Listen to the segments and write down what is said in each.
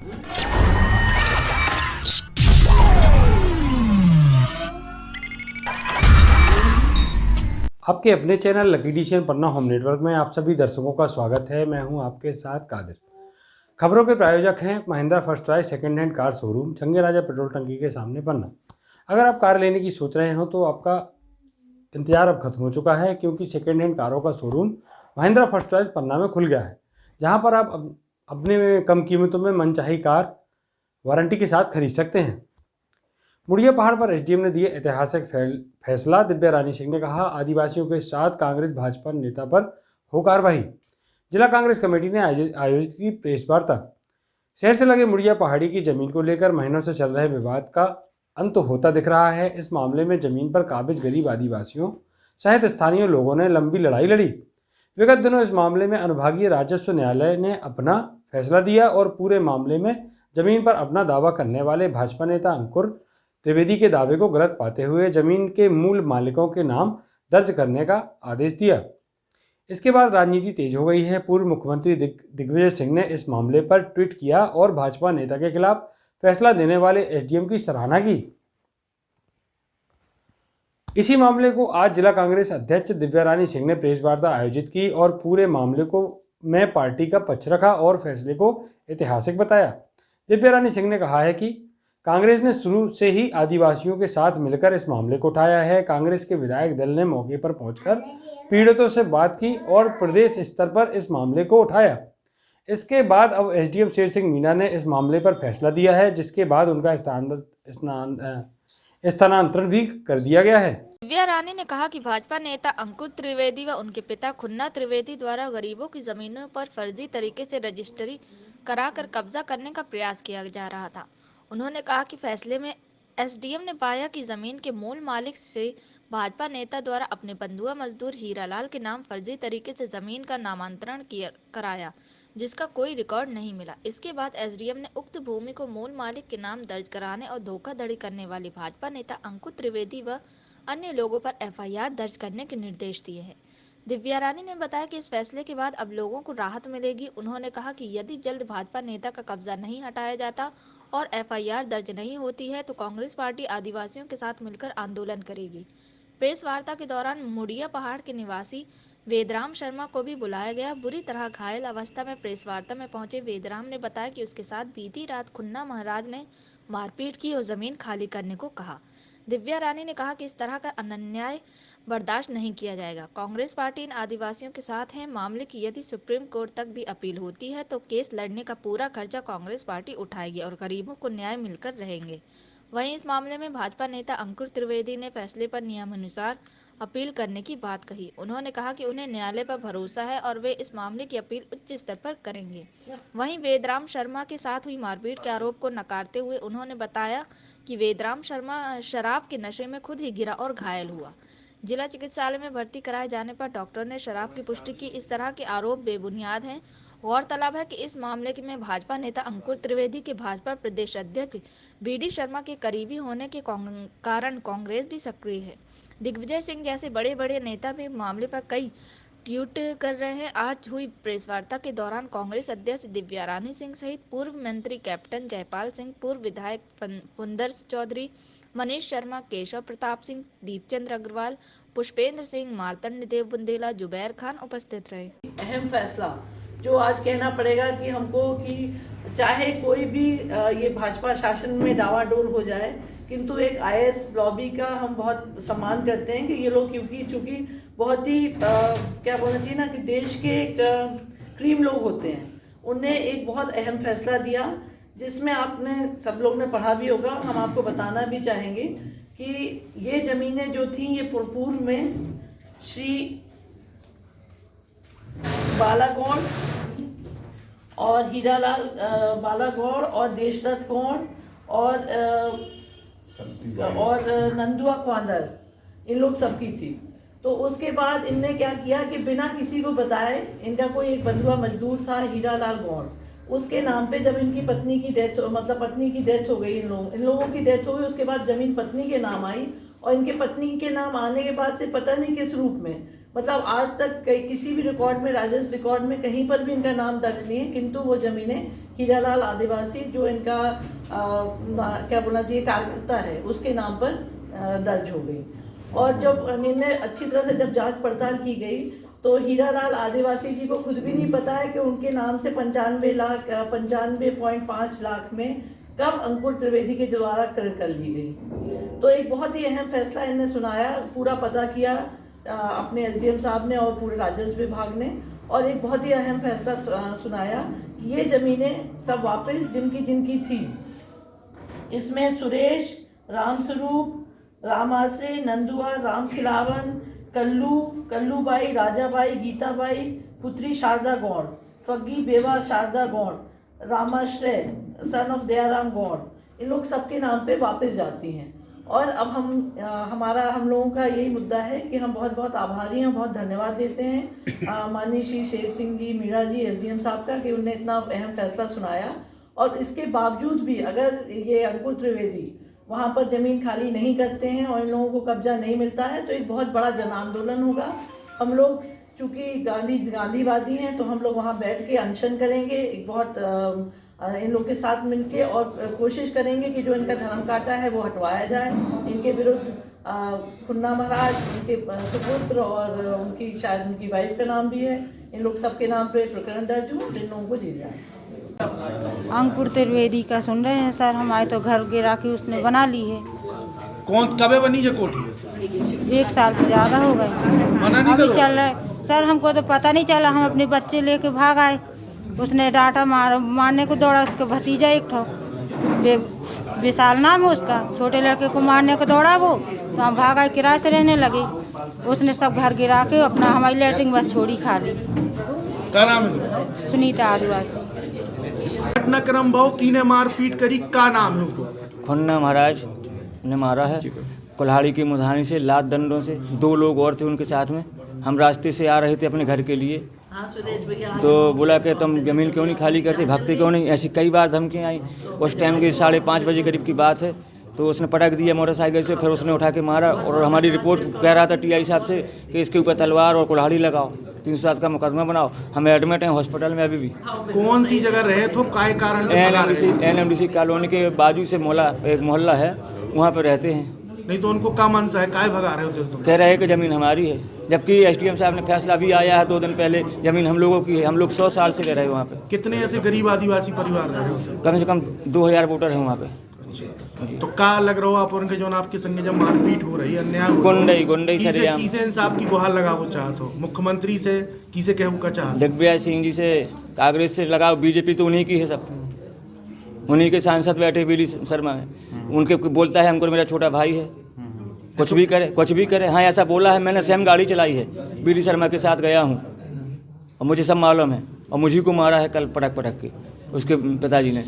आपके अपने channel lucky decision पन्ना home network में आप सभी दर्शकों का स्वागत है। मैं हूं आपके साथ कादिर। खबरों के प्रायोजक हैं Mahindra first choice second hand car showroom, जंगे राजा पेट्रोल टंकी के सामने पन्ना। अगर आप कार लेने की सोच रहे हो तो आपका इंतजार अब खत्म हो चुका है, क्योंकि सेकेंड हैंड कारों का शोरूम महिंद्रा फर्स्ट चॉइस पन्ना में खुल गया है, जहां पर आप अपने कम कीमतों में मनचाही कार वारंटी के साथ खरीद सकते हैं। मुड़िया पहाड़ पर एसडीएम ने दिए ऐतिहासिक फैसला। दिव्या रानी सिंह ने कहा, आदिवासियों के साथ कांग्रेस भाजपा नेता पर हो कार्रवाई। जिला कांग्रेस कमेटी ने आयोजित की प्रेस वार्ता। शहर से लगे मुड़िया पहाड़ी की जमीन को लेकर महीनों से चल रहे विवाद का अंत होता दिख रहा है। इस मामले में जमीन पर काबिज गरीब आदिवासियों सहित स्थानीय लोगों ने लंबी लड़ाई लड़ी। विगत दिनों इस मामले में अनुभागीय राजस्व न्यायालय ने अपना फैसला दिया और पूरे मामले में जमीन पर अपना दावा करने वाले भाजपा नेता अंकुर त्रिवेदी के दावे को गलत पाते हुए जमीन के मूल मालिकों के नाम दर्ज करने का आदेश दिया। इसके बाद राजनीति तेज हो गई है। पूर्व मुख्यमंत्री दिग्विजय सिंह ने इस मामले पर ट्वीट किया और भाजपा नेता के खिलाफ फैसला देने वाले एसडीएम की सराहना की। इसी मामले को आज जिला कांग्रेस अध्यक्ष दिव्या रानी सिंह ने प्रेस वार्ता आयोजित की और पूरे मामले को में पार्टी का पक्ष रखा और फैसले को ऐतिहासिक बताया। दिव्या रानी सिंह ने कहा है कि कांग्रेस ने शुरू से ही आदिवासियों के साथ मिलकर इस मामले को उठाया है। कांग्रेस के विधायक दल ने मौके पर पहुंचकर पीड़ितों से बात की और प्रदेश स्तर पर इस मामले को उठाया। इसके बाद अब एसडीएम शेर सिंह मीणा ने इस मामले पर फैसला दिया है, जिसके बाद उनका स्थानांतरण भी कर दिया गया है। दिव्या रानी ने कहा कि भाजपा नेता अंकुर त्रिवेदी व उनके पिता खुन्ना त्रिवेदी द्वारा गरीबों की जमीनों पर फर्जी तरीके से रजिस्ट्री कराकर कब्जा करने का प्रयास किया जा रहा था। उन्होंने कहा कि फैसले में एसडीएम ने पाया कि जमीन के मूल मालिक से भाजपा नेता द्वारा अपने बंधुआ मजदूर हीरालाल के नाम फर्जी तरीके से जमीन का नामांतरण कराया, जिसका कोई रिकॉर्ड नहीं मिला। इसके बाद एसडीएम ने उक्त भूमि को मूल मालिक के नाम दर्ज कराने और धोखाधड़ी करने वाले भाजपा नेता अंकुर त्रिवेदी व अन्य लोगों पर एफआईआर दर्ज करने के निर्देश दिए हैं। दिव्या रानी ने बताया कि इस फैसले के बाद अब लोगों को राहत मिलेगी। उन्होंने कहा कि यदि जल्द भाजपा नेता का कब्जा नहीं हटाया जाता और एफआईआर दर्ज नहीं होती है तो कांग्रेस पार्टी आदिवासियों के साथ मिलकर आंदोलन करेगी। प्रेस वार्ता के दौरान मुड़िया पहाड़ के निवासी वेदराम शर्मा को भी बुलाया गया। बुरी तरह घायल अवस्था में प्रेस वार्ता में पहुंचे वेदराम ने बताया कि उसके साथ बीती रात खुन्ना महाराज ने मारपीट की और जमीन खाली करने को कहा। दिव्या रानी ने कहा कि इस तरह का अन्याय बर्दाश्त नहीं किया जाएगा। कांग्रेस पार्टी इन आदिवासियों के साथ है। मामले की यदि सुप्रीम कोर्ट तक भी अपील होती है तो केस लड़ने का पूरा खर्चा कांग्रेस पार्टी उठाएगी और गरीबों को न्याय मिलकर रहेंगे। वहीं इस मामले में भाजपा नेता अंकुर त्रिवेदी ने फैसले पर नियमानुसार अपील करने की बात कही। उन्होंने कहा कि उन्हें न्यायालय पर भरोसा है और वे इस मामले की अपील उच्च स्तर पर करेंगे। वहीं वेदराम शर्मा के साथ हुई मारपीट के आरोप को नकारते हुए उन्होंने बताया कि वेदराम शर्मा शराब के नशे में खुद ही गिरा और घायल हुआ। जिला चिकित्सालय में भर्ती कराए जाने पर डॉक्टर ने शराब की पुष्टि की। इस तरह के आरोप बेबुनियाद हैं। गौरतलब है कि इस मामले में भाजपा नेता अंकुर त्रिवेदी के भाजपा प्रदेश अध्यक्ष बीडी शर्मा के करीबी होने के कारण कांग्रेस भी सक्रिय है। दिग्विजय सिंह जैसे बड़े बड़े नेता भी मामले पर कई ट्वीट कर रहे हैं। आज हुई प्रेस वार्ता के दौरान कांग्रेस अध्यक्ष दिव्या रानी सिंह सहित पूर्व मंत्री कैप्टन जयपाल सिंह, पूर्व विधायक फुंदर चौधरी, मनीष शर्मा, केशव प्रताप सिंह, दीपचंद्र अग्रवाल, पुष्पेंद्र सिंह, मार्तंड देव बुंदेला, जुबैर खान उपस्थित रहे। अहम फैसला जो आज कहना पड़ेगा कि हमको कि चाहे कोई भी ये भाजपा शासन में डावाडोल हो जाए, किंतु एक आईएएस लॉबी का हम बहुत सम्मान करते हैं कि ये लोग क्योंकि चूँकि बहुत ही क्या बोलना चाहिए ना कि देश के एक क्रीम लोग होते हैं, उनने एक बहुत अहम फैसला दिया जिसमें आपने सब लोग ने पढ़ा भी होगा। हम आपको बताना भी चाहेंगे कि ये ज़मीनें जो थी ये पूर्व में श्री बालागौड़ और हीरालाल बालागौड़ और देशरथ गौड़ और नंदुआ क्वांदर, इन लोग सबकी थी। तो उसके बाद इनने क्या किया कि बिना किसी को बताए, इनका कोई एक बंधुआ मजदूर था हीरालाल गौड़, उसके नाम पे जब इनकी पत्नी की डेथ मतलब पत्नी की डेथ हो गई, इन लोगों की डेथ हो गई, उसके बाद ज़मीन पत्नी के नाम आई और इनके पत्नी के नाम आने के बाद से पता नहीं किस रूप में मतलब आज तक किसी भी रिकॉर्ड में, राजस्व रिकॉर्ड में कहीं पर भी इनका नाम दर्ज नहीं है, किंतु वो ज़मीनें हीरालाल आदिवासी जो इनका क्या बोलना चाहिए कार्यकर्ता है उसके नाम पर दर्ज हो गई। और जब निर्णय अच्छी तरह से जब जांच पड़ताल की गई तो हीरालाल आदिवासी जी को खुद भी नहीं पता है कि उनके नाम से 95.5 लाख में कब अंकुर त्रिवेदी के द्वारा कर ली गई। तो एक बहुत ही अहम फैसला इन्हें सुनाया, पूरा पता किया अपने एसडीएम साहब ने और पूरे राजस्व विभाग ने, और एक बहुत ही अहम फैसला सुनाया कि ये ज़मीनें सब वापस जिनकी थी, इसमें सुरेश, रामस्वरूप, राम आश्रे, नंदुआ, राम खिलावन, कल्लूबाई, राजाबाई, गीताबाई, पुत्री शारदा गौड़, फग्गी बेवा शारदा गौड़, रामाश्रय सन ऑफ दयाराम गौड़, इन लोग सबके नाम पे वापस जाती हैं। और अब हम लोगों का यही मुद्दा है कि हम बहुत बहुत आभारी हैं, बहुत धन्यवाद देते हैं माननीय श्री शेर सिंह जी मीणा जी एसडीएम साहब का कि उन्होंने इतना अहम फैसला सुनाया। और इसके बावजूद भी अगर ये अंकुर त्रिवेदी वहाँ पर ज़मीन खाली नहीं करते हैं और इन लोगों को कब्जा नहीं मिलता है तो एक बहुत बड़ा जन आंदोलन होगा। हम लोग चूँकि गांधीवादी हैं तो हम लोग वहाँ बैठ के अनशन करेंगे, एक बहुत इन लोग के साथ मिलके, और कोशिश करेंगे कि जो इनका धर्म काटा है वो हटवाया जाए। इनके विरुद्ध खुन्ना महाराज, उनके सुपुत्र और उनकी शायद उनकी वाइफ का नाम भी है, इन लोग सबके नाम पे प्रकरण दर्ज हो, इन लोगों को जेल जाए। अंकुर त्रिवेदी का सुन रहे हैं सर, हमारे तो घर गिरा के उसने बना ली है। कौन कब बनी है कोठी? 1 साल से ज़्यादा हो गए, मना नहीं अभी करो। चल रहा है सर। हमको तो पता नहीं चला, हम अपने बच्चे लेके भाग आए, उसने डांटा मारने को दौड़ा, उसका भतीजा एक ठो विशाल नाम है उसका, छोटे लड़के को मारने को दौड़ा वो, तो हम भाग आए, किराए से रहने लगे। उसने सब घर गिरा के अपना हमारी लेटरिन बस छोड़ी खाली। क्या नाम है? सुनीता आदिवासी। घटनाक्रम भाव कीने मारपीट करी, का नाम है उनको? खुन्ना महाराज ने मारा है कुल्हाड़ी की मुधानी से, लात डंडों से। 2 लोग और थे उनके साथ में। हम रास्ते से आ रहे थे अपने घर के लिए, तो बोला कि तुम ज़मीन क्यों नहीं खाली करते, भगते क्यों नहीं, ऐसी कई बार धमकियाँ आई। उस टाइम की 5:30 बजे करीब की बात है, तो उसने पटक दिया मोटरसाइकिल से, फिर उसने उठा के मारा। और हमारी रिपोर्ट कह रहा था टीआई साहब से कि इसके ऊपर तलवार और कुल्हाड़ी लगाओ, 307 का मुकदमा बनाओ। हमें एडमिट हैं हॉस्पिटल में अभी भी। कौन सी जगह रहे थे, काय कारण से भगा रहे थे? एनएमडीसी कॉलोनी के बाजू से एक मोहल्ला है, वहाँ पर रहते हैं। नहीं तो उनको का मनसा है, काय भगा रहे होते तुम? कह रहे हैं कि ज़मीन हमारी है, जबकि एसडीएम साहब ने फैसला भी आया है 2 दिन पहले, ज़मीन हम लोगों की है। हम लोग 100 साल से रह रहे हैं वहाँ पे। कितने ऐसे गरीब आदिवासी परिवार रह रहे होते? कम से कम 2000 वोटर हैं वहाँ पे। तो का लग रहा हो आप उनके जो आपके संग जब मारपीट हो रही, अन्याय हो गुंडई सरेआम। किसे इंसाफ की गुहार लगाओ चाहते हो? मुख्यमंत्री से किसे कहू का चाहते? दिग्विजय सिंह जी से, कांग्रेस से लगाओ, बीजेपी तो उन्हीं की है सब, उन्हीं के सांसद बैठे बीडी शर्मा है, उनके बोलता है हमको मेरा छोटा भाई है, कुछ भी करे। हाँ ऐसा बोला है, मैंने सेम गाड़ी चलाई है, बीडी शर्मा के साथ गया हूँ और मुझे सब मालूम है। और मुझी को मारा है कल पटक के उसके पिताजी ने।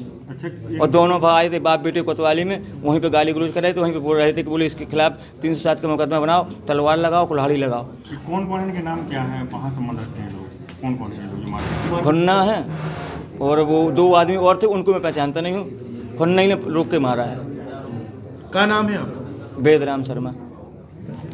और दोनों भाई आए थे बाप बेटे कोतवाली में, वहीं पे गाली गलौज कर रहे थे, वहीं पे बोल रहे थे कि बोले इसके खिलाफ 307 का मुकदमा बनाओ, तलवार लगाओ, कुल्हाड़ी लगाओ। कौन इनके नाम क्या है, कहाँ संबंध रखते हैं लोग, कौन से लोग जो मारे? खुन्ना है और वो 2 आदमी और थे, उनको मैं पहचानता नहीं हूँ। खुन्ना ही ने रोक के मारा है। क्या नाम है आपका? वेदराम शर्मा।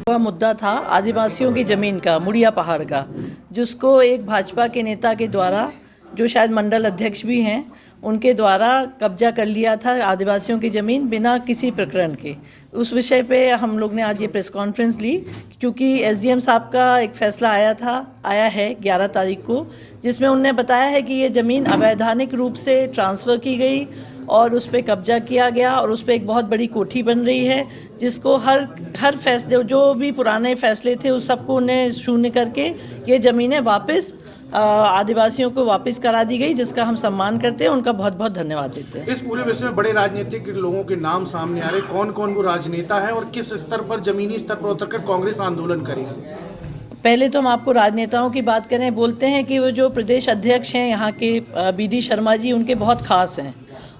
वह मुद्दा था आदिवासियों की ज़मीन का, मुड़िया पहाड़ का, जिसको एक भाजपा के नेता के द्वारा, जो शायद मंडल अध्यक्ष भी हैं, उनके द्वारा कब्जा कर लिया था आदिवासियों की ज़मीन बिना किसी प्रकरण के। उस विषय पे हम लोग ने आज ये प्रेस कॉन्फ्रेंस ली, क्योंकि एसडीएम साहब का एक फ़ैसला आया है 11 तारीख को, जिसमें उन्होंने बताया है कि ये ज़मीन अवैधानिक रूप से ट्रांसफ़र की गई और उस पर कब्जा किया गया और उस पर एक बहुत बड़ी कोठी बन रही है, जिसको हर फैसले, जो भी पुराने फैसले थे उस सबको उन्हें शून्य करके ये ज़मीनें वापस आदिवासियों को वापस करा दी गई, जिसका हम सम्मान करते हैं, उनका बहुत बहुत धन्यवाद देते हैं। इस पूरे विषय में बड़े राजनीतिक लोगों के नाम सामने आ रहे, कौन वो राजनेता है और किस स्तर पर, जमीनी स्तर पर उतरकर कांग्रेस आंदोलन करेगी? पहले तो हम आपको राजनेताओं की बात करें, बोलते हैं कि वो जो प्रदेश अध्यक्ष हैं यहाँ के बीडी शर्मा जी, उनके बहुत खास हैं।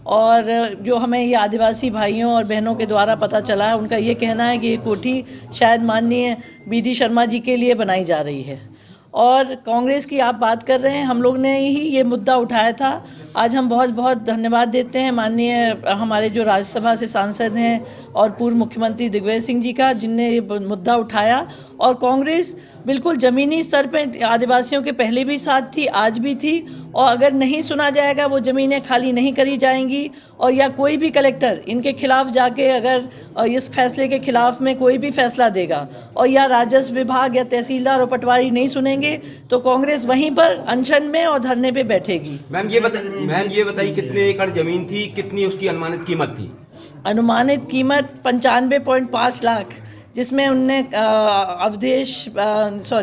और जो हमें ये आदिवासी भाइयों और बहनों के द्वारा पता चला है, उनका ये कहना है कि ये कोठी शायद माननीय बीडी शर्मा जी के लिए बनाई जा रही है। और कांग्रेस की आप बात कर रहे हैं, हम लोग ने ही ये मुद्दा उठाया था आज हम बहुत बहुत धन्यवाद देते हैं माननीय हमारे जो राज्यसभा से सांसद हैं और पूर्व मुख्यमंत्री दिग्विजय सिंह जी का, जिनने ये मुद्दा उठाया। और कांग्रेस बिल्कुल ज़मीनी स्तर पर आदिवासियों के पहले भी साथ थी, आज भी थी, और अगर नहीं सुना जाएगा वो ज़मीनें खाली नहीं करी जाएंगी। और या कोई भी कलेक्टर इनके खिलाफ जाके अगर इस फैसले के खिलाफ में कोई भी फैसला देगा और या राजस्व विभाग या तहसीलदार और पटवारी नहीं सुनेंगे तो कांग्रेस वहीं पर अनशन में और धरने पे बैठेगी। मैम ये बताइए कितने एकड़ जमीन थी, कितनी उसकी अनुमानित कीमत थी? अनुमानित कीमत 95.5 लाख, जिसमें उनने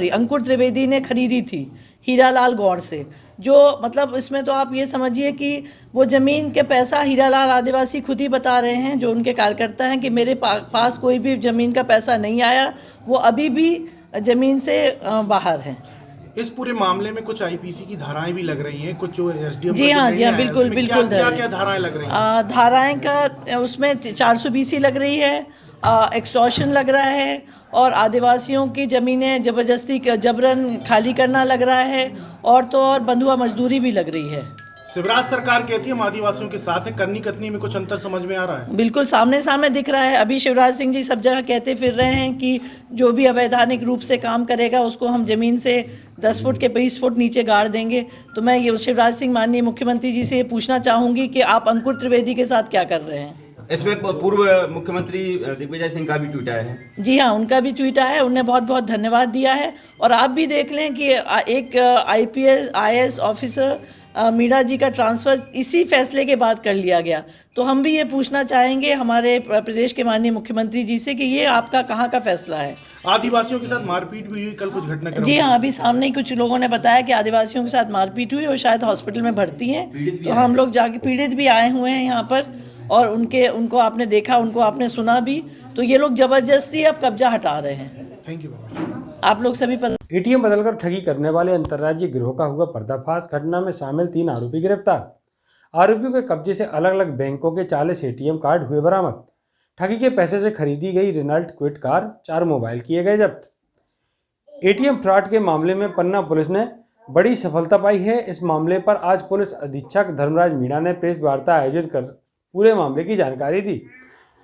अंकुर त्रिवेदी ने खरीदी थी हीरालाल गौड़ से। जो मतलब इसमें तो आप ये समझिए कि वो ज़मीन के पैसा हीरालाल आदिवासी खुद ही बता रहे हैं, जो उनके कार्यकर्ता हैं, कि मेरे पास कोई भी ज़मीन का पैसा नहीं आया, वो अभी भी ज़मीन से बाहर हैं। इस पूरे मामले में कुछ आईपीसी की धाराएं भी लग रही हैं, कुछ जो एसडीएम जी हाँ, बिल्कुल बिल्कुल। क्या धाराएं लग रही हैं? धाराएं का उसमें 420 लग रही है, एक्सटॉर्शन लग रहा है, और आदिवासियों की ज़मीनें ज़बरदस्ती जबरन खाली करना लग रहा है, और तो और बंधुआ मजदूरी भी लग रही है। शिवराज सरकार कहती है हम आदिवासियों के साथ हैं, करनी कतनी में कुछ अंतर समझ में आ रहा है? बिल्कुल सामने सामने दिख रहा है। अभी शिवराज सिंह जी सब जगह कहते फिर रहे हैं कि जो भी अवैधानिक रूप से काम करेगा उसको हम ज़मीन से 10 फुट के 20 फुट नीचे गाड़ देंगे। तो मैं ये शिवराज सिंह माननीय मुख्यमंत्री जी से ये पूछना चाहूँगी कि आप अंकुर त्रिवेदी के साथ क्या कर रहे हैं? इसमें पूर्व मुख्यमंत्री दिग्विजय सिंह का भी ट्वीट आया है। जी हाँ, उनका भी ट्वीट आया है, उन्हें बहुत बहुत धन्यवाद दिया है। और आप भी देख लें कि एक IAS ऑफिसर मीणा जी का ट्रांसफ़र इसी फैसले के बाद कर लिया गया। तो हम भी ये पूछना चाहेंगे हमारे प्रदेश के माननीय मुख्यमंत्री जी से कि ये आपका कहाँ का फैसला है? आदिवासियों के साथ मारपीट भी हुई कल, कुछ घटनाक्रम? जी हाँ, अभी सामने ही कुछ लोगों ने बताया कि आदिवासियों के साथ मारपीट हुई और शायद हॉस्पिटल में भर्ती हैं। तो हम लोग जाके, पीड़ित भी आए हुए हैं यहाँ पर, और उनको आपने देखा, उनको आपने सुना भी। तो ये लोग ज़बरदस्ती अब कब्जा हटा रहे हैं। Thank you. आप लोग सभी एटीएम बदलकर ठगी करने वाले अंतर्राज्यीय गिरोह का हुआ पर्दाफाश। घटना में शामिल 3 आरोपी गिरफ्तार। आरोपियों के कब्जे से अलग अलग बैंकों के 40 एटीएम कार्ड हुए बरामद। ठगी के पैसे से खरीदी गई रेनॉल्ट क्विड कार, 4 मोबाइल किए गए जब्त। एटीएम फ्रॉड के मामले में पन्ना पुलिस ने बड़ी सफलता पाई है। इस मामले पर आज पुलिस अधीक्षक धर्मराज मीणा ने प्रेस वार्ता आयोजित कर पूरे मामले की जानकारी दी।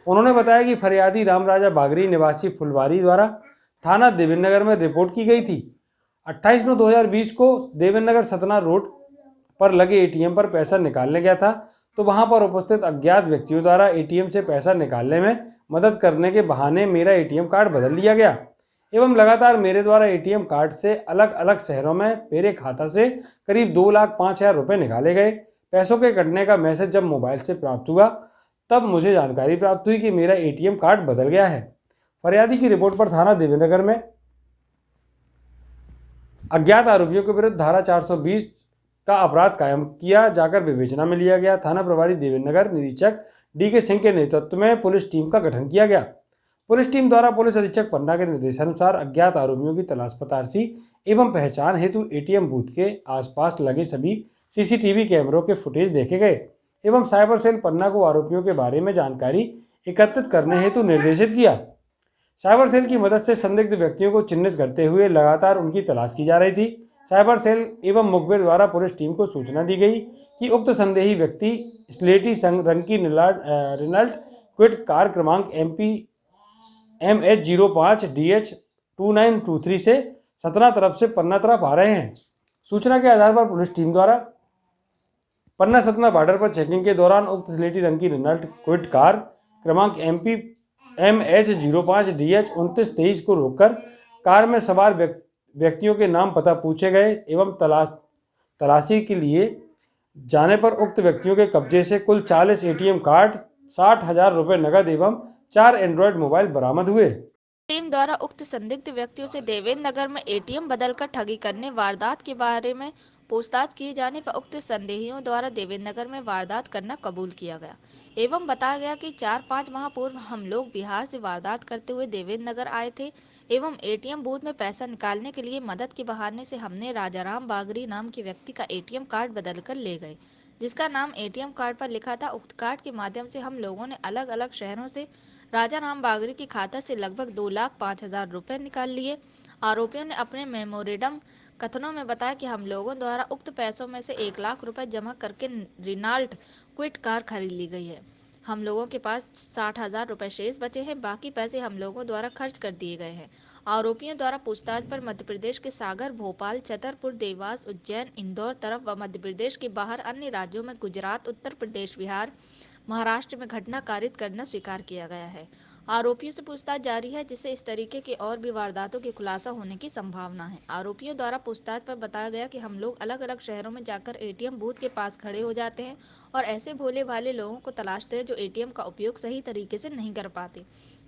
उन्होंने बताया कि फरियादी रामराजा बागरी निवासी फुलवारी द्वारा थाना देवेंद्र नगर में रिपोर्ट की गई थी। 28/9/2020 को देवेंद्र नगर सतना रोड पर लगे एटीएम पर पैसा निकालने गया था, तो वहां पर उपस्थित अज्ञात व्यक्तियों द्वारा एटीएम से पैसा निकालने में मदद करने के बहाने मेरा एटीएम कार्ड बदल लिया गया एवं लगातार मेरे द्वारा एटीएम कार्ड से अलग अलग शहरों में मेरे खाता से करीब 2,05,000 रुपये निकाले गए। पैसों के कटने का मैसेज जब मोबाइल से प्राप्त हुआ तब मुझे जानकारी प्राप्त हुई कि मेरा एटीएम कार्ड बदल गया है। फरियादी की रिपोर्ट पर थाना देवेंद्रनगर में अज्ञात आरोपियों के विरुद्ध धारा 420 का अपराध कायम किया जाकर विवेचना में लिया गया। थाना प्रभारी देवेंद्रनगर निरीक्षक DK सिंह के नेतृत्व में पुलिस टीम का गठन किया गया। पुलिस टीम द्वारा पुलिस अधीक्षक पन्ना के निर्देशानुसार अज्ञात आरोपियों की तलाश पतारसी एवं पहचान हेतु एटीएम बूथ के आसपास लगे सभी CCTV कैमरों के फुटेज देखे गए एवं साइबर सेल पन्ना को आरोपियों के बारे में जानकारी एकत्रित करने हेतु निर्देशित किया। साइबर सेल की मदद से संदिग्ध व्यक्तियों को चिन्हित करते हुए लगातार उनकी तलाश की जा रही थी। साइबर सेल एवं मुखबिर द्वारा पुलिस टीम को सूचना दी गई कि उक्त संदेही व्यक्ति स्लेटी रंग की रेनॉल्ट क्विड कार क्रमांक MP MH05DH 2923 से सतना तरफ से पन्ना तरफ आ रहे हैं। सूचना के आधार पर पुलिस टीम द्वारा पन्ना सतना बॉर्डर पर चेकिंग के दौरान उक्त स्लेटी रंग की रेनॉल्ट क्विड कार क्रमांक MP MH05DH 2923 को रोककर कार में सवार व्यक्तियों के नाम पता पूछे गए एवं तलाशी के लिए जाने पर उक्त व्यक्तियों के कब्जे से कुल 40 एटीएम कार्ड, 60,000 रुपये नकद एवं 4 एंड्रॉयड मोबाइल बरामद हुए। टीम द्वारा उक्त संदिग्ध व्यक्तियों से देवेंद्र नगर में एटीएम बदलकर ठगी करने वारदात के बारे में पूछताछ किए जाने पर उक्त संदेहियों द्वारा देवेंद्र नगर में वारदात करना कबूल किया गया एवं बताया गया कि 4-5 माह पूर्व हम लोग बिहार से वारदात करते हुए देवेंद्र नगर आए थे एवं एटीएम बूथ में पैसा निकालने के लिए मदद के बहाने से हमने राजाराम बागरी नाम के व्यक्ति का एटीएम कार्ड बदलकर ले गए, जिसका नाम एटीएम कार्ड पर लिखा था। उक्त कार्ड के माध्यम से हम लोगों ने अलग अलग शहरों से राजाराम बागरी के खाता से लगभग 2,05,000 रुपये निकाल लिए। आरोपियों ने अपने मेमोरेंडम कथनों में बताया कि हम लोगों द्वारा उक्त पैसों में से 1 लाख रुपए जमा करके रिनाल्ट क्विड कार खरीद ली गई है। हम लोगों के पास 60,000 रुपए शेष बचे हैं, बाकी पैसे हम लोगों द्वारा खर्च कर दिए गए हैं। आरोपियों द्वारा पूछताछ पर मध्य प्रदेश के सागर, भोपाल, छतरपुर, देवास, उज्जैन, इंदौर तरफ व मध्य प्रदेश के बाहर अन्य राज्यों में गुजरात, उत्तर प्रदेश, बिहार, महाराष्ट्र में घटना कारित करना स्वीकार किया गया है। आरोपियों से पूछताछ जारी है, जिससे इस तरीके के और भी वारदातों के खुलासा होने की संभावना है। आरोपियों द्वारा पूछताछ पर बताया गया कि हम लोग अलग अलग शहरों में जाकर एटीएम बूथ के पास खड़े हो जाते हैं और ऐसे भोले भाले लोगों को तलाशते हैं जो एटीएम का उपयोग सही तरीके से नहीं कर पाते।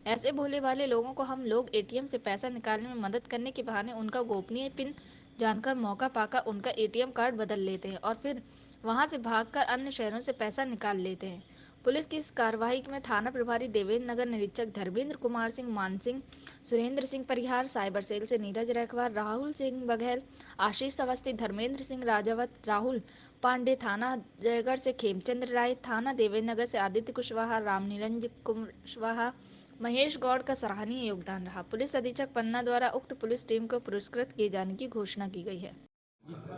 ऐसे भोले भाले लोगों को हम लोग एटीएम से पैसा निकालने में मदद करने के बहाने उनका गोपनीय पिन जानकर मौका पाकर उनका एटीएम कार्ड बदल लेते हैं और फिर वहां से भागकर अन्य शहरों से पैसा निकाल लेते हैं। पुलिस की इस कार्रवाई में थाना प्रभारी देवेंद्र नगर निरीक्षक धर्मेंद्र कुमार सिंह मानसिंह, सुरेंद्र सिंह परिहार, साइबर सेल से नीरज रैकवार, राहुल सिंह बघेल, आशीष अवस्थी, धर्मेंद्र सिंह राजावत, राहुल पांडे, थाना जयगढ़ से खेमचंद्र राय, थाना देवेंद्र नगर से आदित्य कुशवाहा, रामनिरंजन कुशवाहा, महेश गौड़ का सराहनीय योगदान रहा। पुलिस अधीक्षक पन्ना द्वारा उक्त पुलिस टीम को पुरस्कृत किए जाने की घोषणा की गई है।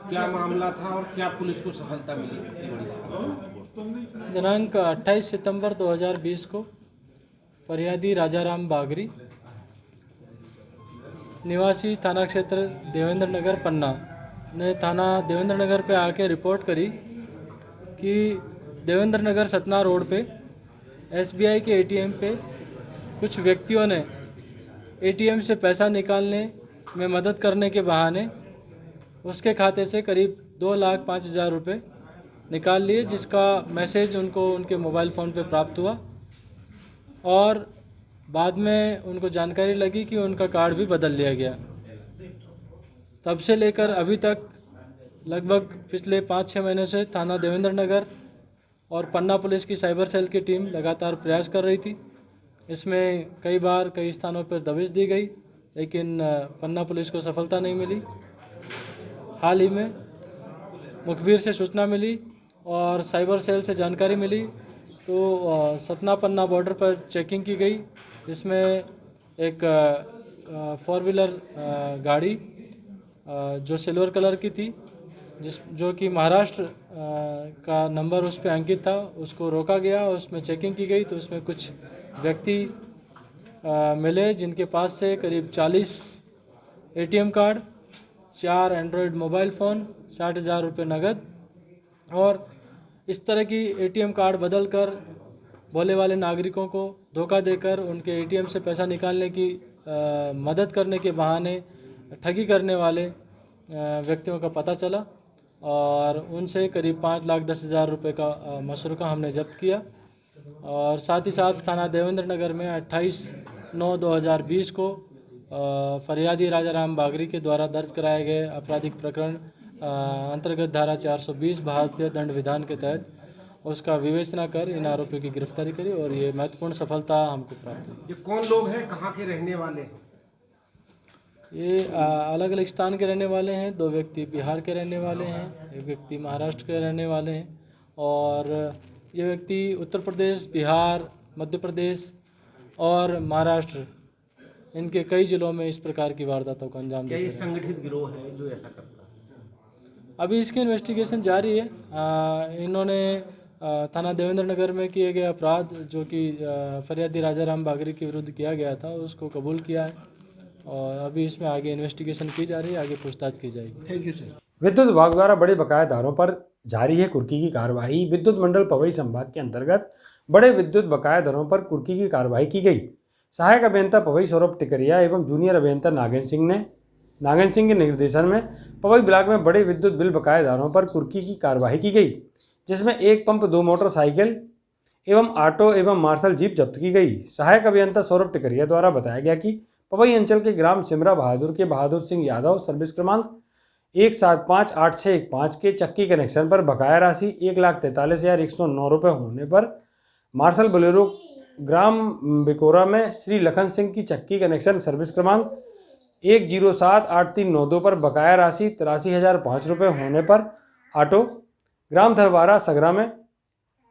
क्या मामला था और क्या पुलिस को सफलता मिली? दिनांक 28 सितंबर 2020 को फरियादी राजाराम बागरी निवासी थाना क्षेत्र देवेंद्र नगर पन्ना ने थाना देवेंद्र नगर पे आके रिपोर्ट करी कि देवेंद्र नगर सतना रोड पे एसबीआई के एटीएम पे कुछ व्यक्तियों ने एटीएम से पैसा निकालने में मदद करने के बहाने उसके खाते से करीब 2,05,000 रुपये निकाल लिए, जिसका मैसेज उनको उनके मोबाइल फ़ोन पे प्राप्त हुआ और बाद में उनको जानकारी लगी कि उनका कार्ड भी बदल लिया गया। तब से लेकर अभी तक लगभग पिछले 5-6 महीने से थाना देवेंद्र नगर और पन्ना पुलिस की साइबर सेल की टीम लगातार प्रयास कर रही थी। इसमें कई बार कई स्थानों पर दबिश दी गई, लेकिन पन्ना पुलिस को सफलता नहीं मिली। हाल ही में मुखबिर से सूचना मिली और साइबर सेल से जानकारी मिली तो सतना पन्ना बॉर्डर पर चेकिंग की गई। इसमें एक 4 व्हीलर गाड़ी जो सिल्वर कलर की थी, जो कि महाराष्ट्र का नंबर उस पर अंकित था, उसको रोका गया। उसमें चेकिंग की गई तो उसमें कुछ व्यक्ति मिले जिनके पास से करीब 40 ATM card, 4 Android mobile phone, 60,000 रुपये नगद और इस तरह की एटीएम कार्ड बदलकर भोले वाले नागरिकों को धोखा देकर उनके एटीएम से पैसा निकालने की मदद करने के बहाने ठगी करने वाले व्यक्तियों का पता चला और उनसे करीब 5,10,000 रुपये का मसरूका हमने जब्त किया। और साथ ही साथ थाना देवेंद्र नगर में 28/9/2020 को फरियादी राजाराम बागरी के द्वारा दर्ज कराए गए आपराधिक प्रकरण अंतर्गत धारा 420 भारतीय दंड विधान के तहत उसका विवेचना कर इन आरोपियों की गिरफ्तारी करी और ये महत्वपूर्ण सफलता हमको प्राप्त हुई। ये कौन लोग हैं, कहाँ के रहने वाले? ये अलग अलग स्थान के रहने वाले हैं। 2 व्यक्ति बिहार के रहने वाले हैं, 1 व्यक्ति महाराष्ट्र के रहने वाले हैं और ये व्यक्ति उत्तर प्रदेश, बिहार, मध्य प्रदेश और महाराष्ट्र, इनके कई जिलों में इस प्रकार की वारदातों को अंजाम देते हैं। क्या ये संगठित गिरोह है जो ऐसा करता है? अभी इसकी इन्वेस्टिगेशन जारी है। इन्होंने थाना देवेंद्र नगर में किए गए अपराध जो कि फरियादी राजाराम बागरी के विरुद्ध किया गया था उसको कबूल किया है और अभी इसमें आगे इन्वेस्टिगेशन की जा रही है, आगे पूछताछ की जाएगी। Thank you sir. विद्युत विभाग द्वारा बड़े बकायादारों पर जारी है कुर्की की कार्रवाई। विद्युत मंडल पवई संभाग के अंतर्गत बड़े विद्युत बकाया दरों पर कुर्की की कार्रवाई की गई। सहायक अभियंता पवई सौरभ टिकरिया एवं जूनियर अभियंता नागेंद्र सिंह के निर्देशन में पवई ब्लॉक में बड़े विद्युत बिल बकायेदारों पर कुर्की की कार्रवाई की गई, जिसमें 1 पंप, 2 मोटरसाइकिल एवं ऑटो एवं मार्शल जीप जब्त की गई। सहायक अभियंता सौरभ टिकरिया द्वारा बताया गया कि पवई अंचल के ग्राम सिमरा बहादुर के बहादुर सिंह यादव सर्विस क्रमांक 1758615 के चक्की कनेक्शन पर बकाया राशि 1,43,109 रुपये होने पर मार्शल बोलेरो ग्राम बिकोरा में श्री लखन सिंह की चक्की कनेक्शन सर्विस क्रमांक 1078392 पर बकाया राशि 83,005 रुपये होने पर ऑटो ग्राम धरवारा सगरा में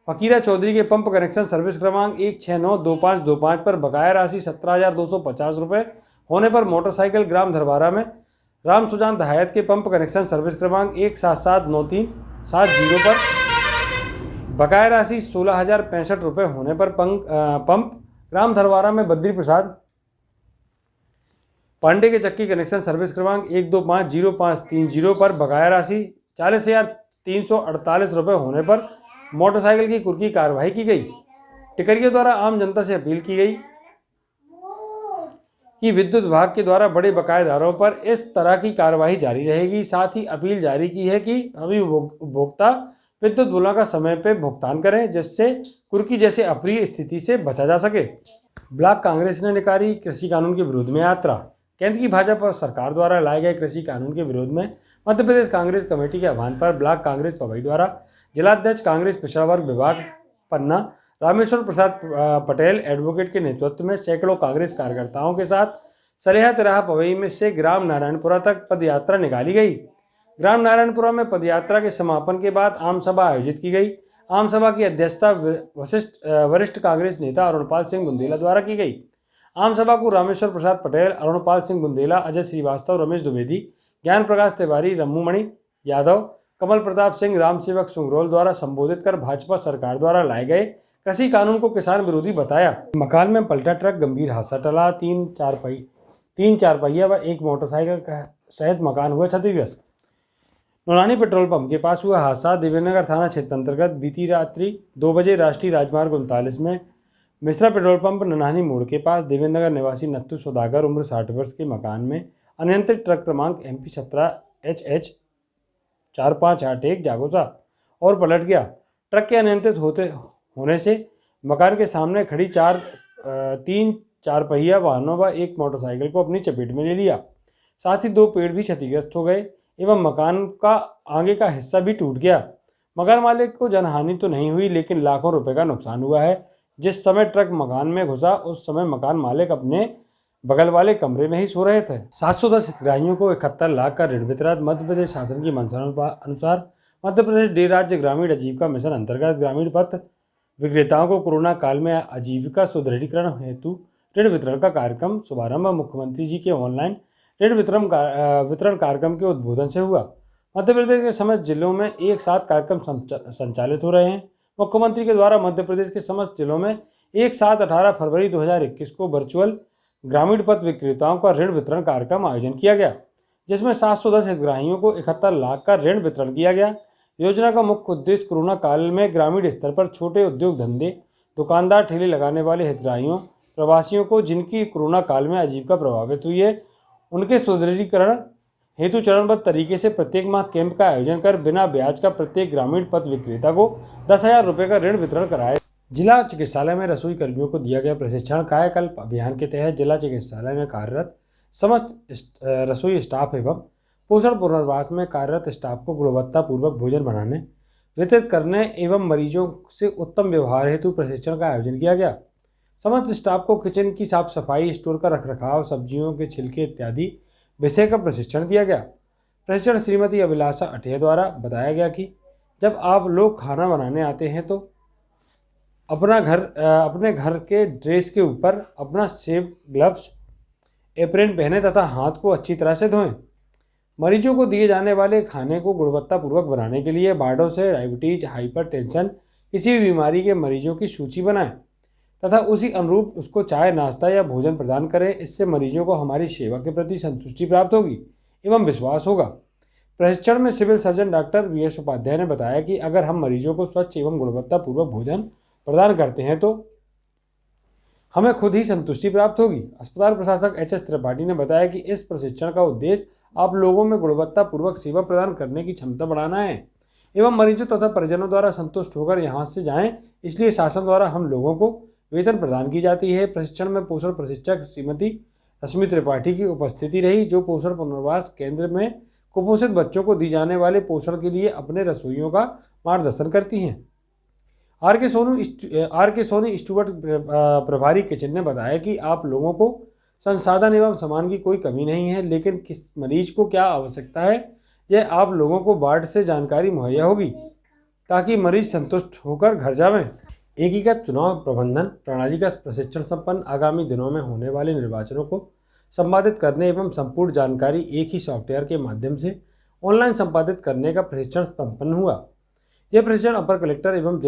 फकीरा चौधरी के पंप कनेक्शन सर्विस क्रमांक 1692525 पर बकाया राशि 17,250 रुपये होने पर मोटरसाइकिल ग्राम धरवारा में राम सुजान हयात के पंप कनेक्शन सर्विस क्रमांक 177937 पर बकाया राशि 16,065 रुपये होने पर पंप ग्राम धरवारा में बद्री प्रसाद पांडे के चक्की कनेक्शन सर्विस क्रमांक 1250530 पर बकाया राशि 40,348 रुपये होने पर मोटरसाइकिल की कुर्की कार्रवाई की गई। टिकरियों द्वारा आम जनता से अपील की गई कि विद्युत विभाग के द्वारा बड़े बकायेदारों पर इस तरह की कार्रवाई जारी रहेगी। साथ ही अपील जारी की है कि सभी उपभोक्ता विद्युत बिलों का समय पर भुगतान करें, जिससे कुर्की जैसे अप्रिय स्थिति से बचा जा सके। ब्लॉक कांग्रेस ने निकाली कृषि कानून के विरोध में यात्रा। केंद्र की भाजपा सरकार द्वारा लाए गए कृषि कानून के विरोध में मध्य प्रदेश कांग्रेस कमेटी के आह्वान पर ब्लॉक कांग्रेस पवई द्वारा जिलाध्यक्ष कांग्रेस पिछड़ा वर्ग विभाग पन्ना रामेश्वर प्रसाद पटेल एडवोकेट के नेतृत्व में सैकड़ों कांग्रेस कार्यकर्ताओं के साथ सलेहा तिराहा पवई में से ग्राम नारायणपुरा तक पदयात्रा निकाली गई। ग्राम नारायणपुरा में पदयात्रा के समापन के बाद आम सभा आयोजित की गई। आम सभा की अध्यक्षता वरिष्ठ कांग्रेस नेता अरुणपाल सिंह बुंदेला द्वारा की गई। आम सभा को रामेश्वर प्रसाद पटेल, अरुणपाल सिंह बुंदेला, अजय श्रीवास्तव, रमेश द्विवेदी, ज्ञान प्रकाश तिवारी, रम्मूमणि यादव, कमल प्रताप सिंह, रामसेवक सुंगरोल द्वारा संबोधित कर भाजपा सरकार द्वारा लाए गए कृषि कानून को किसान विरोधी बताया। मकान में पलटा ट्रक, गंभीर हादसा टला। तीन चारपहिया व एक मोटरसाइकिल सहित मकान हुए क्षतिग्रस्त। नौलानी पेट्रोल पंप के पास हुआ हादसा देवेंद्रनगर थाना क्षेत्र अंतर्गत बीती रात्रि 2 बजे राष्ट्रीय राजमार्ग 39 में मिश्रा पेट्रोल पंप ननानी मोड़ के पास देवेंद्रनगर निवासी नत्थु सौदागर उम्र 60 वर्ष के मकान में अनियंत्रित ट्रक क्रमांक MP 17HH 4581 जागोसा और पलट गया। ट्रक के अनियंत्रित होने से मकान के सामने खड़ी तीन चारपहिया वाहनों व एक मोटरसाइकिल को अपनी चपेट में ले लिया। साथ ही 2 पेड़ भी क्षतिग्रस्त हो गए एवं मकान का आगे का हिस्सा भी टूट गया। मकान मालिक को जनहानि तो नहीं हुई, लेकिन लाखों रुपए का नुकसान हुआ है। जिस समय ट्रक मकान में घुसा उस समय मकान मालिक अपने बगल वाले कमरे में ही सो रहे थे। 710 हितग्राहियों को 71 लाख का ऋण वितरण। मध्य प्रदेश शासन की मंशा अनुसार मध्य प्रदेश डे राज्य ग्रामीण आजीविका मिशन अंतर्गत ग्रामीण पथ विक्रेताओं को कोरोना काल में आजीविका सुदृढ़ीकरण हेतु ऋण वितरण का कार्यक्रम शुभारंभ मुख्यमंत्री जी के ऑनलाइन ऋण वितरण कार्यक्रम के उद्बोधन से हुआ। मध्य प्रदेश के समस्त जिलों में एक साथ कार्यक्रम संचालित हो रहे हैं। मुख्यमंत्री के द्वारा मध्य प्रदेश के समस्त जिलों में एक साथ 18 फरवरी 2021 को वर्चुअल ग्रामीण पथ विक्रेताओं का ऋण वितरण कार्यक्रम आयोजन किया गया, जिसमें 710 हितग्राहियों को 71 लाख का ऋण वितरण किया गया। योजना का मुख्य उद्देश्य कोरोना काल में ग्रामीण स्तर पर छोटे उद्योग धंधे, दुकानदार, ठेले लगाने वाले हितग्राहियों, प्रवासियों को जिनकी कोरोना काल में आजीविका प्रभावित हुई है, उनके सुदृढ़ीकरण हेतु चरणबद्ध तरीके से प्रत्येक माह कैंप का आयोजन कर बिना ब्याज का प्रत्येक ग्रामीण पथ विक्रेता को 10,000 रुपये का ऋण वितरण कराया। जिला चिकित्सालय में रसोई कर्मियों को दिया गया प्रशिक्षण। कायाकल्प अभियान के तहत जिला चिकित्सालय में कार्यरत समस्त रसोई स्टाफ एवं पोषण पुनर्वास में कार्यरत स्टाफ को गुणवत्तापूर्वक भोजन बनाने, वितरित करने एवं मरीजों से उत्तम व्यवहार हेतु प्रशिक्षण का आयोजन किया गया। समस्त स्टाफ को किचन की साफ सफाई, स्टोर का रखरखाव, सब्जियों के छिलके इत्यादि विषय का प्रशिक्षण दिया गया। प्रशिक्षण श्रीमती अभिलाषा अठिया द्वारा बताया गया कि जब आप लोग खाना बनाने आते हैं तो अपने घर के ड्रेस के ऊपर अपना सेफ ग्लव्स, एप्रन पहने तथा हाथ को अच्छी तरह से धोएं। मरीजों को दिए जाने वाले खाने को गुणवत्तापूर्वक बनाने के लिए वार्डों से डायबिटीज, हाइपरटेंशन, किसी भी बीमारी के मरीजों की सूची बनाएं तथा उसी अनुरूप उसको चाय, नाश्ता या भोजन प्रदान करें। इससे मरीजों को हमारी सेवा के प्रति संतुष्टि प्राप्त होगी एवं विश्वास होगा। प्रशिक्षण में civil surgeon doctor VS Upadhyay ने बताया कि अगर हम मरीजों को स्वच्छ एवं गुणवत्तापूर्वक भोजन प्रदान करते हैं तो हमें खुद ही संतुष्टि प्राप्त होगी। अस्पताल प्रशासक HS त्रिपाठी ने बताया कि इस प्रशिक्षण का उद्देश्य आप लोगों में गुणवत्तापूर्वक सेवा प्रदान करने की क्षमता बढ़ाना है एवं मरीजों तथा परिजनों द्वारा संतुष्ट होकर यहाँ से जाएं। इसलिए शासन द्वारा हम लोगों को वेतन प्रदान की जाती है। प्रशिक्षण में पोषण प्रशिक्षक श्रीमती रश्मि त्रिपाठी की उपस्थिति रही, जो पोषण पुनर्वास केंद्र में कुपोषित बच्चों को दी जाने वाले पोषण के लिए अपने रसोइयों का मार्गदर्शन करती हैं। आर के सोनी स्टूवर्ट प्रभारी किचन ने बताया कि आप लोगों को संसाधन एवं सामान की कोई कमी नहीं है, लेकिन किस मरीज को क्या आवश्यकता है यह आप लोगों को वार्ड से जानकारी मुहैया होगी ताकि मरीज संतुष्ट होकर घर जावें। एकीकृत चुनाव प्रबंधन प्रणाली का प्रशिक्षण संपन्न। आगामी दिनों में होने वाले निर्वाचनों को संपादित करने एवं संपूर्ण जानकारी एक ही सॉफ्टवेयर के माध्यम से ऑनलाइन संपादित करने का प्रशिक्षण संपन्न हुआ। यह प्रशिक्षण अपर कलेक्टर एवं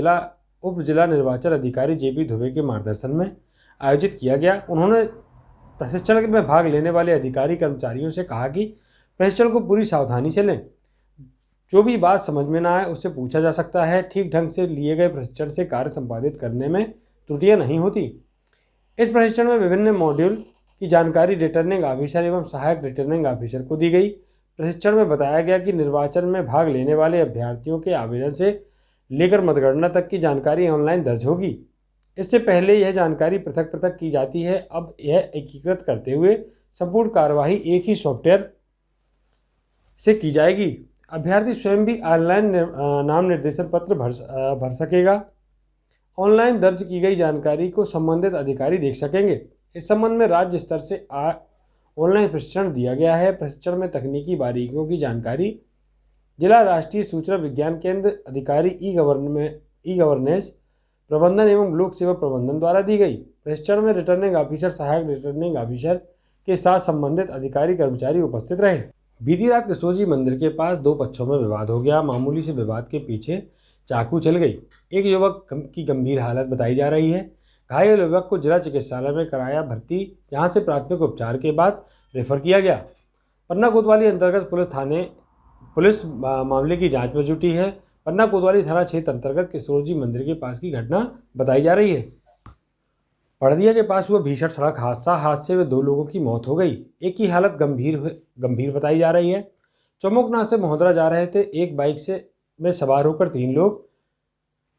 उप जिला निर्वाचन अधिकारी JP धुबे के मार्गदर्शन में आयोजित किया गया। उन्होंने प्रशिक्षण में भाग लेने वाले अधिकारी कर्मचारियों से कहा कि प्रशिक्षण को पूरी सावधानी से लें। जो भी बात समझ में ना आए उससे पूछा जा सकता है। ठीक ढंग से लिए गए प्रशिक्षण से कार्य संपादित करने में त्रुटियां नहीं होती। इस प्रशिक्षण में विभिन्न मॉड्यूल की जानकारी रिटर्निंग ऑफिसर एवं सहायक रिटर्निंग ऑफिसर को दी गई। प्रशिक्षण में बताया गया कि निर्वाचन में भाग लेने वाले अभ्यर्थियों के आवेदन से लेकर मतगणना तक की जानकारी ऑनलाइन दर्ज होगी। इससे पहले यह जानकारी पृथक पृथक की जाती है, अब यह एकीकृत करते हुए संपूर्ण कार्यवाही एक ही सॉफ्टवेयर से की जाएगी। अभ्यर्थी स्वयं भी ऑनलाइन नाम निर्देशन पत्र भर सकेगा। ऑनलाइन दर्ज की गई जानकारी को संबंधित अधिकारी देख सकेंगे। इस संबंध में राज्य स्तर से ऑनलाइन प्रशिक्षण दिया गया है। प्रशिक्षण में तकनीकी बारीकियों की जानकारी जिला राष्ट्रीय सूचना विज्ञान केंद्र अधिकारी ई गवर्नेंस प्रबंधन एवं लोक सेवा प्रबंधन द्वारा दी गई। प्रशिक्षण में रिटर्निंग ऑफिसर, सहायक रिटर्निंग ऑफिसर के साथ संबंधित अधिकारी कर्मचारी उपस्थित रहे। बीती रात किशोर जी मंदिर के पास दो पक्षों में विवाद हो गया। मामूली से विवाद के पीछे चाकू चल गई। एक युवक की गंभीर हालत बताई जा रही है। घायल युवक को जिला चिकित्सालय में कराया भर्ती, जहां से प्राथमिक उपचार के बाद रेफर किया गया। पन्ना कोतवाली अंतर्गत पुलिस मामले की जांच में जुटी है। पन्ना कोतवाली थाना क्षेत्र अंतर्गत किशोर जी मंदिर के पास की घटना बताई जा रही है। पड़दिया के पास हुआ भीषण सड़क हादसे में 2 लोगों की मौत हो गई। एक की हालत गंभीर बताई जा रही है। चौमुकनाथ से महोदरा जा रहे थे। एक बाइक में सवार होकर 3 लोग।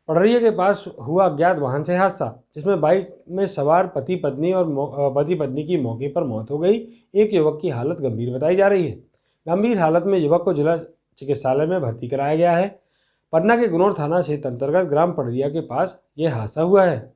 पड़रिया के पास हुआ अज्ञात वाहन से हादसा, जिसमें बाइक में सवार पति पत्नी की मौके पर मौत हो गई। एक युवक की हालत गंभीर बताई जा रही है। गंभीर हालत में युवक को जिला चिकित्सालय में भर्ती कराया गया है। पन्ना के गुनौर थाना क्षेत्र अंतर्गत ग्राम पड़रिया के पास यह हादसा हुआ है।